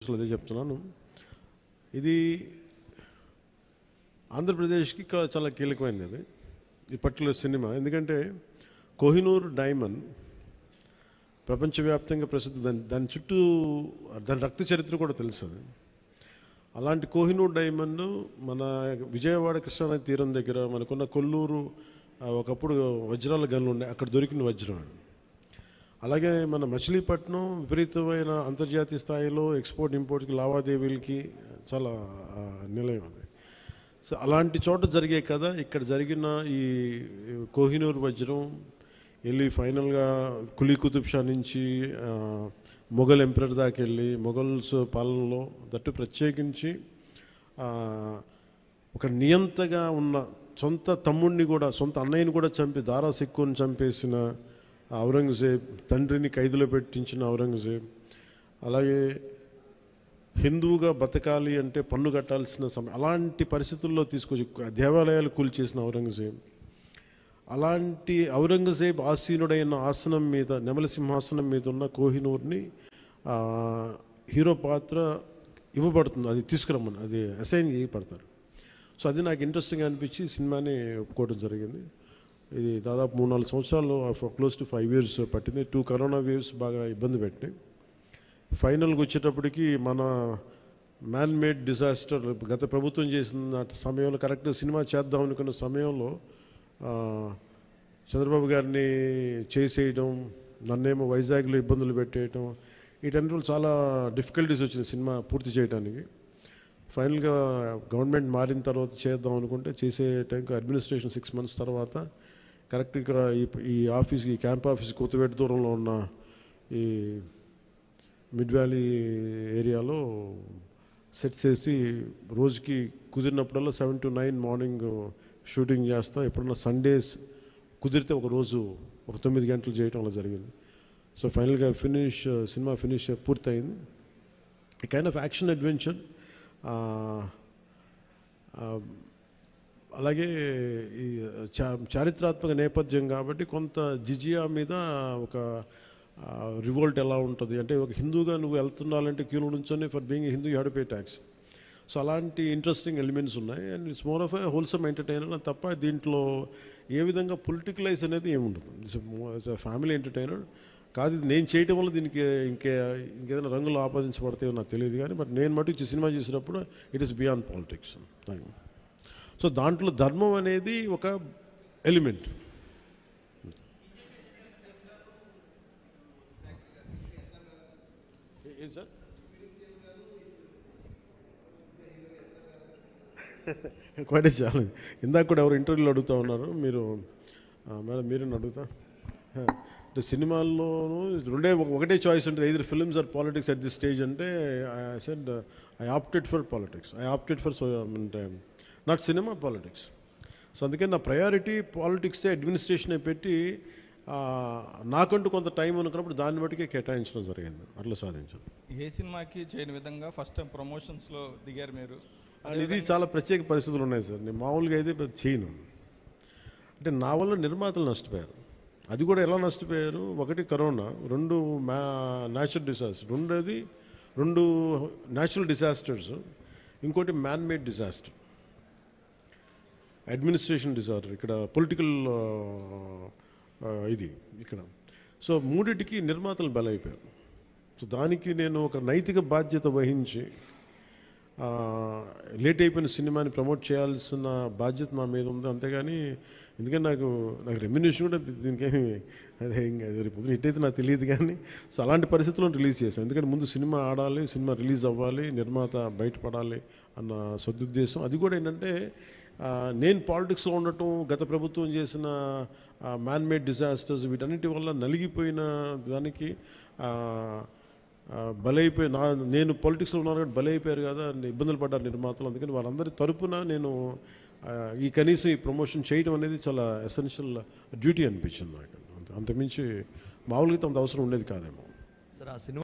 అదే చెప్తున్నాను. ఇది ఆంధ్రప్రదేశ్కి చాలా కీలకమైనది అది ఈ పర్టికులర్ సినిమా. ఎందుకంటే కోహినూర్ డైమండ్ ప్రపంచవ్యాప్తంగా ప్రసిద్ధి. దాని చుట్టూ దాని రక్త చరిత్ర కూడా తెలుసు. అది అలాంటి కోహినూర్ డైమండ్ మన విజయవాడ కృష్ణానది తీరం దగ్గర మనకున్న కొల్లూరు ఒకప్పుడు వజ్రాల గనులు ఉండే అక్కడ దొరికిన వజ్రం. అలాగే మన మచిలీపట్నం విపరీతమైన అంతర్జాతీయ స్థాయిలో ఎక్స్పోర్ట్ ఇంపోర్ట్కి లావాదేవీలకి చాలా నిలయం అది. సో అలాంటి చోట జరిగే కదా ఇక్కడ జరిగిన ఈ కోహినూర్ వజ్రం వెళ్ళి ఫైనల్గా కులీ కుతుబ్ షా నుంచి మొఘల్ ఎంపరర్ దాకా వెళ్ళి మొఘల్స్ పాలనలో దట్టు ప్రత్యేకించి ఒక నియంతగా ఉన్న సొంత తమ్ముడిని కూడా సొంత అన్నయ్యని కూడా చంపి దారా సిక్కుని చంపేసిన ఔరంగజేబ్, తండ్రిని ఖైదులో పెట్టించిన ఔరంగజేబ్, అలాగే హిందువుగా బతకాలి అంటే పన్ను కట్టాల్సిన సమయం అలాంటి పరిస్థితుల్లో తీసుకొచ్చి దేవాలయాలు కూల్చేసిన ఔరంగజేబ్, అలాంటి ఔరంగజేబ్ ఆసీనుడైన ఆసనం మీద నెమలి సింహాసనం మీద ఉన్న కోహినూర్ని హీరో పాత్ర ఇవ్వబడుతుంది. అది తీసుకురమ్మని అది అసైన్ చేయబడతారు. సో అది నాకు ఇంట్రెస్టింగ్ అనిపించి సినిమాని ఒప్పుకోవడం జరిగింది. ఇది దాదాపు 3-4 సంవత్సరాలు క్లోజ్ టు 5 years పట్టింది. 2 కరోనా వేవ్స్ బాగా ఇబ్బంది పెట్టినాయి. ఫైనల్గా వచ్చేటప్పటికి మన మ్యాన్ మేడ్ డిజాస్టర్ గత ప్రభుత్వం చేసిన సమయంలో కరెక్ట్గా సినిమా చేద్దాం అనుకున్న సమయంలో చంద్రబాబు గారిని చేసేయడం, నన్నేమో వైజాగ్లో ఇబ్బందులు పెట్టేయటం, వీటన్నిటిలో చాలా డిఫికల్టీస్ వచ్చింది సినిమా పూర్తి చేయడానికి. ఫైనల్గా గవర్నమెంట్ మారిన తర్వాత చేద్దాం అనుకుంటే చేసే టైంకి అడ్మినిస్ట్రేషన్ 6 months తర్వాత కరెక్ట్ ఇక్కడ ఈ ఆఫీస్కి ఈ క్యాంప్ ఆఫీస్ కొత్తపేట దూరంలో ఉన్న ఈ మిడ్ వ్యాలీ ఏరియాలో సెట్ చేసి రోజుకి కుదిరినప్పుడల్లా 7 to 9 మార్నింగ్ షూటింగ్ చేస్తాం. ఎప్పుడన్నా సండేస్ కుదిరితే ఒక రోజు ఒక 9 గంటలు చేయటం అలా జరిగింది. సో ఫైనల్గా సినిమా ఫినిష్ పూర్తయింది. ఈ కైండ్ ఆఫ్ యాక్షన్ అడ్వెంచర్, అలాగే ఈ చారిత్రాత్మక నేపథ్యం కాబట్టి కొంత జిజియా మీద ఒక రివోల్ట్ ఎలా ఉంటుంది అంటే ఒక హిందూగా నువ్వు వెళ్తున్నాలంటే క్యూలో నుంచొని for being Hindu you have to pay tax. So అలాంటి ఇంట్రెస్టింగ్ ఎలిమెంట్స్ ఉన్నాయి. And it's more of a wholesome entertainer తప్ప దీంట్లో ఏ విధంగా పొలిటికలైజ్ అనేది ఏముండదు. ఇట్స్ ఫ్యామిలీ ఎంటర్టైనర్ కాదు. ఇది నేను చేయటం వల్ల దీనికి ఇంకేదైనా రంగులు ఆపాదించబడతాయో నాకు తెలియదు కానీ బట్ నేను మటుకు సినిమా చేసినప్పుడు it is beyond politics. So దాంట్లో ధర్మం అనేది ఒక ఎలిమెంట్. Sir quiet challenge. ఇందాక కూడా ఎవరు ఇంటర్వ్యూలో అడుగుతూ ఉన్నారు, మీరు మేడం మీరేనా అడుగుతా అంటే సినిమాల్లోనూ ఒకటే చాయిస్ ఉంటుంది, either films or politics at this stage అంటే I said I opted for politics. I opted for not cinema, politics. So అందుకే నా ప్రయారిటీ పాలిటిక్సే అడ్మినిస్ట్రేషనే పెట్టి నాకంటూ కొంత టైం అనుకున్నప్పుడు దాన్ని బట్టికే కేటాయించడం జరిగింది. అట్లా సాధించాను. ఏ సినిమాకి చేయని విధంగా ఫస్ట్ టైం ప్రమోషన్స్లో దిగారు మీరు. అండ్ ఇది చాలా ప్రత్యేక పరిస్థితులు ఉన్నాయి సార్. నేను మామూలుగా అయితే చేయను. అంటే నా వల్ల నిర్మాతలు నష్టపోయారు. అది కూడా ఎలా నష్టపోయారు, ఒకటి corona, 2 natural disaster, 2 natural disasters, ఇంకోటి man made disaster, administration disaster, ఇక్కడ పొలిటికల్ ఇది ఇక్కడ. సో మూడింటికి నిర్మాతలు బలైపోయారు. సో దానికి నేను ఒక నైతిక బాధ్యత వహించి లేట్ అయిపోయిన సినిమాని ప్రమోట్ చేయాల్సిన బాధ్యత నా మీద ఉంది. అంతేగాని ఎందుకంటే నాకు రెమ్యునేషన్ కూడా దీనికేమి అదే ఇంకా రేపు హిట్ అయితే నాకు తెలియదు కానీ సో అలాంటి పరిస్థితుల్లో రిలీజ్ చేశాను. ఎందుకంటే ముందు సినిమా ఆడాలి, సినిమా రిలీజ్ అవ్వాలి, నిర్మాత బయటపడాలి అన్న సదుద్దేశం. అది కూడా ఏంటంటే నేను పాలిటిక్స్లో ఉండటం, గత ప్రభుత్వం చేసిన మ్యాన్ మేడ్ డిజాస్టర్స్ వీటన్నిటి వల్ల నలిగిపోయిన దానికి నేను పాలిటిక్స్లో ఉన్నాను కాబట్టి బలైపోయారు కదా, ఇబ్బందులు పడ్డారు నిర్మాతలు. అందుకని వాళ్ళందరి తరపున నేను కనీసం ఈ ప్రమోషన్ చేయడం అనేది చాలా ఎసెన్షియల్ డ్యూటీ అనిపించింది నాకు. అంతమించి మామూలుగా అంత అవసరం ఉండేది కాదేమో. సార్ ఆ సినిమా